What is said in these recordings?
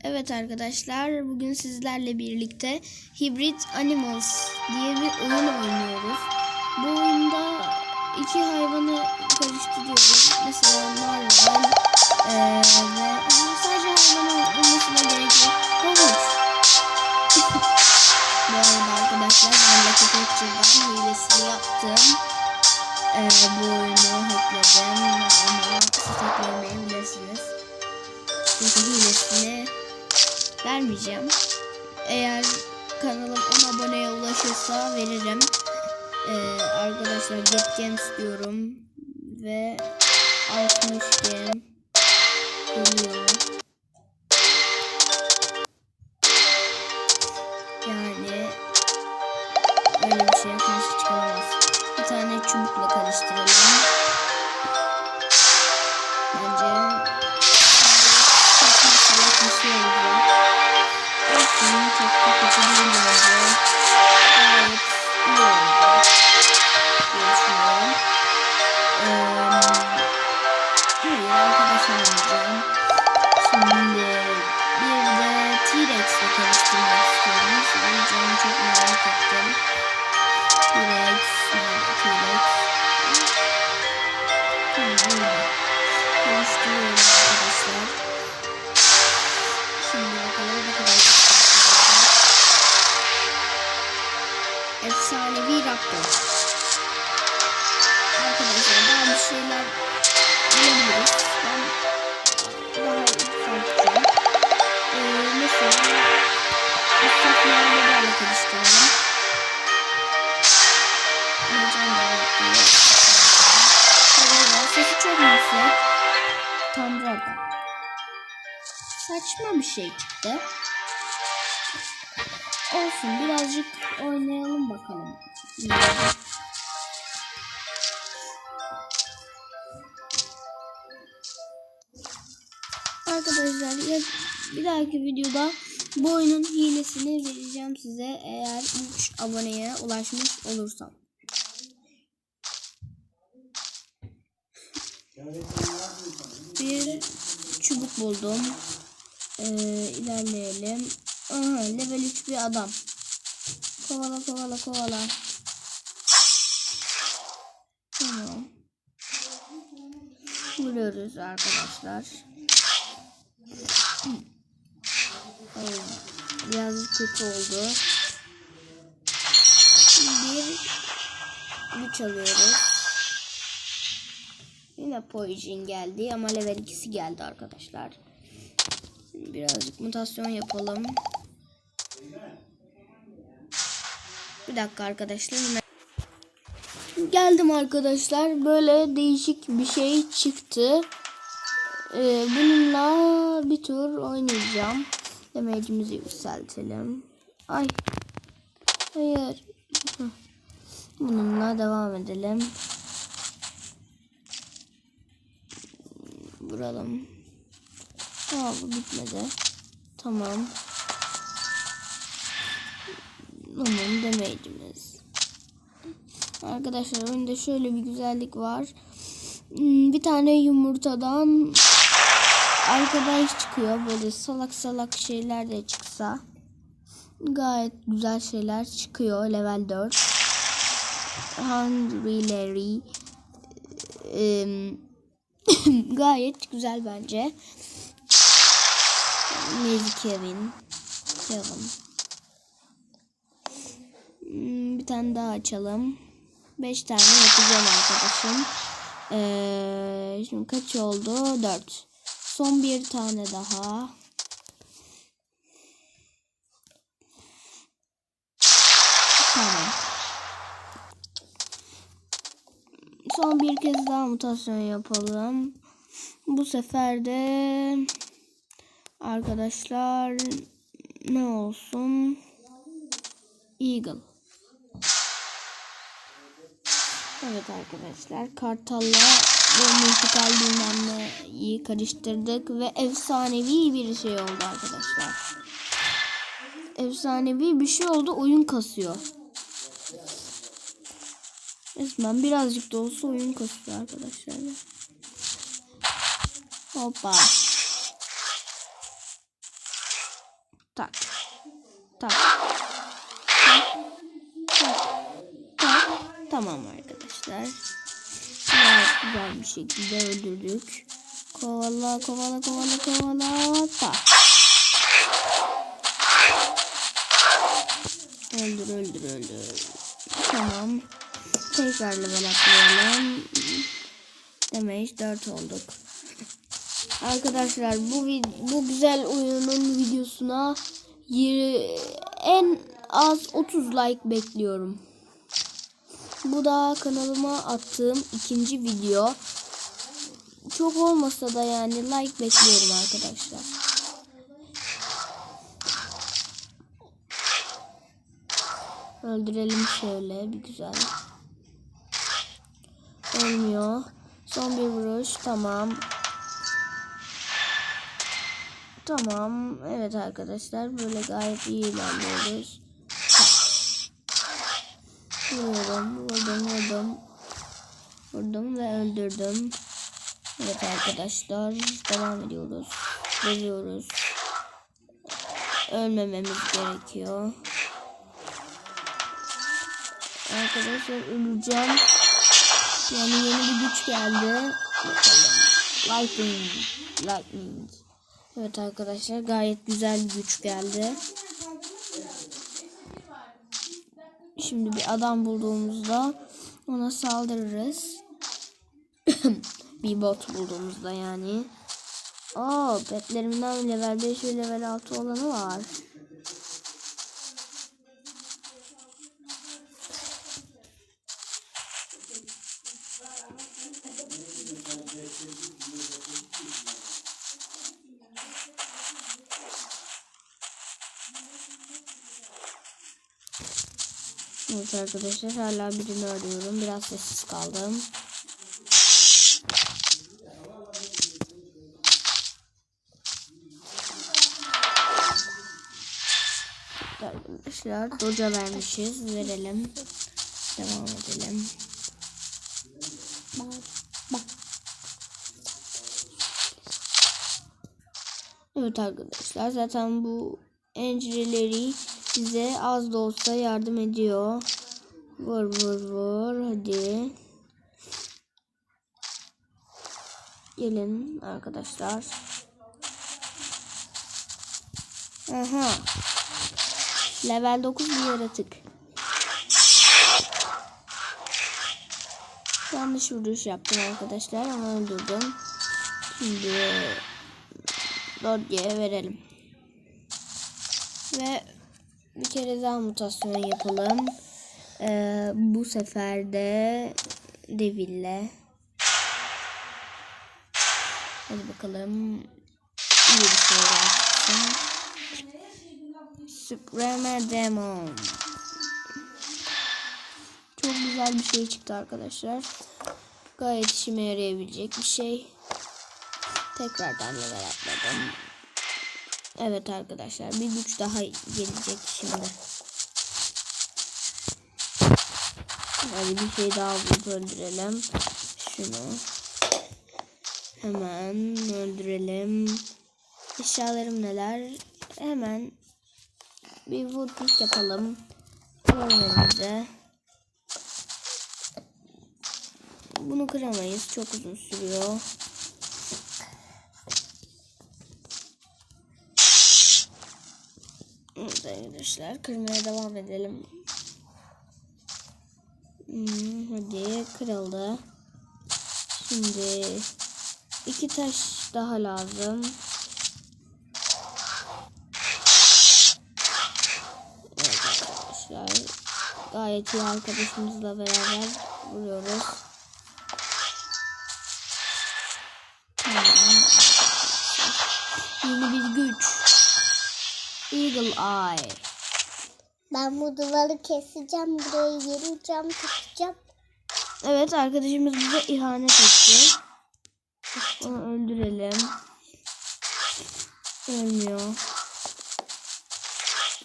Evet arkadaşlar, bugün sizlerle birlikte Hybrid Animals diye bir oyun oynuyoruz. Bu oyunda iki hayvanı karıştırıyoruz. Mesela narval ve sadece hayvanın olmasına gerek yok. Havuç. Bu arada arkadaşlar ben de köpekçiden hilesini yaptım. Bu oyunu hackledim ama siz hacklemeyebilirsiniz. Çünkü hilesini vermeyeceğim. Eğer kanalım 10 aboneye ulaşırsa veririm. Arkadaşlar get game istiyorum ve 60 game geliyor. Yani öyle bir şeye karşı çıkamaz. Bir tane çubukla karıştıralım. Bence saçma salak bir şey olacak. Olsun, çok da kötü değil bence. Gayet iyi oldu diye düşünüyorum. Hayır, arkadaşlar oynayacağım. Şimdi bir de T-Rex ile karıştırmak istiyorum. Şimdi canım çok merak ettim. T-Rex, nerede T-Rex? Karıştırıyorum arkadaşlar. Şimdi bakalım ne kadar efsanevi raptor. Arkadaşlar daha bir şeyler bulabiliriz. Ben daha yükselteceğim. Mesela ıslaklarla böyle karıştıralım. Sesi çok yüksek. Tanrı'da. Saçma bir şey çıktı. Olsun, birazcık oynayalım bakalım. Arkadaşlar bir dahaki videoda bu oyunun hilesini vereceğim size eğer 3 aboneye ulaşmış olursam. Bir çubuk buldum. İlerleyelim. Aha, level 3 bir adam. Kovala kovala kovala. Tamam. Vuruyoruz arkadaşlar. Biraz kötü oldu. Bir güç alıyoruz. Yine Poison geldi ama level 2'si geldi arkadaşlar. Birazcık mutasyon yapalım. Bir dakika arkadaşlar. Geldim arkadaşlar. Böyle değişik bir şey çıktı. Bununla bir tur oynayacağım. Damage'imizi yükseltelim. Ay. Hayır. Bununla devam edelim. Vuralım. Aa, bu bitmedi. Tamam. Tamam, damage'imiz. Arkadaşlar oyunda şöyle bir güzellik var. Bir tane yumurtadan arkadaş çıkıyor. Böyle salak salak şeyler de çıksa gayet güzel şeyler çıkıyor. Level 4. Hungry Larry. Gayet güzel bence. Lazy Kevin. Bir tane daha açalım. 5 tane yapacağım arkadaşım. Şimdi kaç oldu? 4. Son bir tane daha. Tamam. Son bir kez daha mutasyon yapalım. Bu sefer de arkadaşlar ne olsun? Eagle. Evet arkadaşlar, kartalla bu multikal bilmem neyi karıştırdık ve efsanevi bir şey oldu arkadaşlar. Efsanevi bir şey oldu, oyun kasıyor. Resmen birazcık da olsa oyun kasıyor arkadaşlar. Hoppa. Tak. Tak. Tak. Tak. Tak. Tamam arkadaşlar. Güzel bir şekilde öldürdük. Kovala. Tak. Öldür. Tamam. Tekrar level atlayalım. Demeyiz 4 olduk. Arkadaşlar bu güzel oyunun videosuna en az 30 like bekliyorum. Bu da kanalıma attığım ikinci video. Çok olmasa da yani like bekliyorum arkadaşlar. Öldürelim şöyle bir güzel. Ölmüyor. Son bir vuruş. Tamam. Evet arkadaşlar. Böyle gayet iyi ilerliyoruz. Vurdum ve öldürdüm. Evet arkadaşlar. Devam ediyoruz. Geliyoruz. Ölmememiz gerekiyor. Arkadaşlar öleceğim. Yani yeni bir güç geldi. Lightning. Evet arkadaşlar gayet güzel bir güç geldi. Şimdi bir adam bulduğumuzda ona saldırırız. Bir bot bulduğumuzda yani. Petlerimden level 5 ve level 6 olanı var. Evet arkadaşlar hala birini arıyorum. Biraz sessiz kaldım. Arkadaşlar doca vermişiz. Verelim. Devam edelim. Evet arkadaşlar zaten bu encirleri bize az da olsa yardım ediyor. Vur hadi. Gelin arkadaşlar. Aha. Level 9 bir yaratık. Yanlış vuruş yaptım arkadaşlar ama öldürdüm. Şimdi Dodge'ye verelim. Ve bir kere daha mutasyon yapalım. Bu sefer de Devil'le. Hadi bakalım. İyi bir şey yapsın. Supreme Demon. Çok güzel bir şey çıktı arkadaşlar. Gayet işime yarayabilecek bir şey. Tekrardan level atladım. Evet arkadaşlar bir güç daha gelecek şimdi. Hadi bir şey daha bulup öldürelim. Şunu. Hemen öldürelim. Eşyalarım neler? Hemen bir woodpick yapalım. Alalım elimize. Bunu kıramayız. Çok uzun sürüyor. Evet arkadaşlar kırmaya devam edelim. Hadi kırıldı. Şimdi 2 taş daha lazım. Evet arkadaşlar gayet iyi arkadaşımızla beraber vuruyoruz. Tamam. Yeni bir güç. Eagle Eye. Ben bu duvarı keseceğim. Buraya yeni cam takacağım. Evet arkadaşımız bize ihanet etti. Onu öldürelim. Ölmüyor.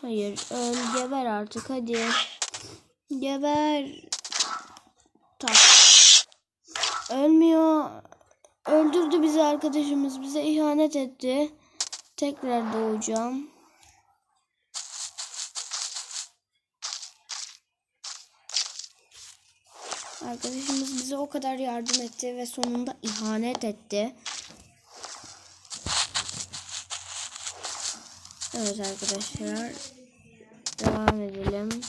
Hayır geber artık hadi. Geber. Tak. Ölmüyor. Öldürdü bizi arkadaşımız. Bize ihanet etti. Tekrar doğacağım. Arkadaşımız bize o kadar yardım etti ve sonunda ihanet etti. Evet arkadaşlar. Devam edelim.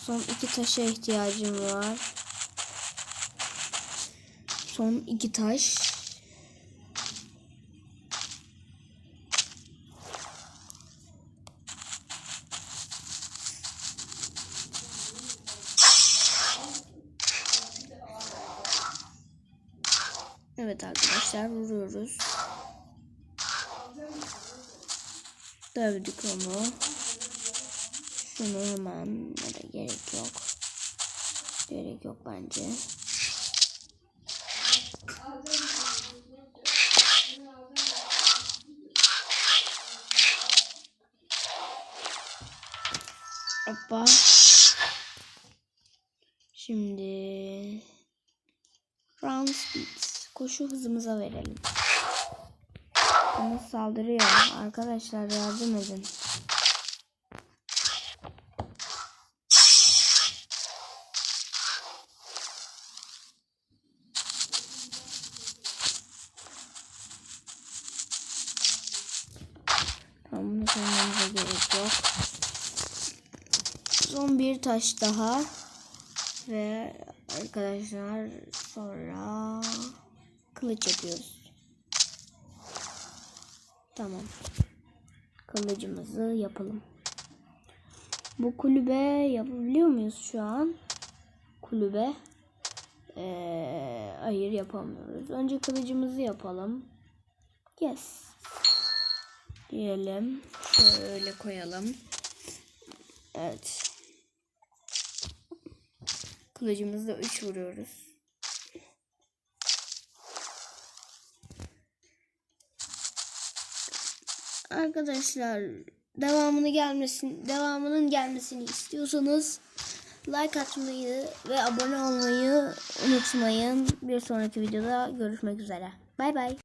Son 2 taşa ihtiyacım var. Son 2 taş. Evet arkadaşlar, vuruyoruz. Dövdük onu. Şunu hemen, ya da gerek yok. Gerek yok bence. Hoppa. Şimdi round speed, koşu hızımıza verelim. Bana saldırıyor. Arkadaşlar yardım edin. Tamam, bunu koymamıza gerek yok. Son bir taş daha. Ve arkadaşlar sonra kılıç yapıyoruz. Tamam. Kılıcımızı yapalım. Bu kulübe yapabiliyor muyuz şu an? Kulübe. Hayır, yapamıyoruz. Önce kılıcımızı yapalım. Yes. Diyelim. Şöyle koyalım. Evet. Kılıcımızda 3 vuruyoruz. Arkadaşlar devamının gelmesini istiyorsanız like atmayı ve abone olmayı unutmayın. Bir sonraki videoda görüşmek üzere. Bay bay.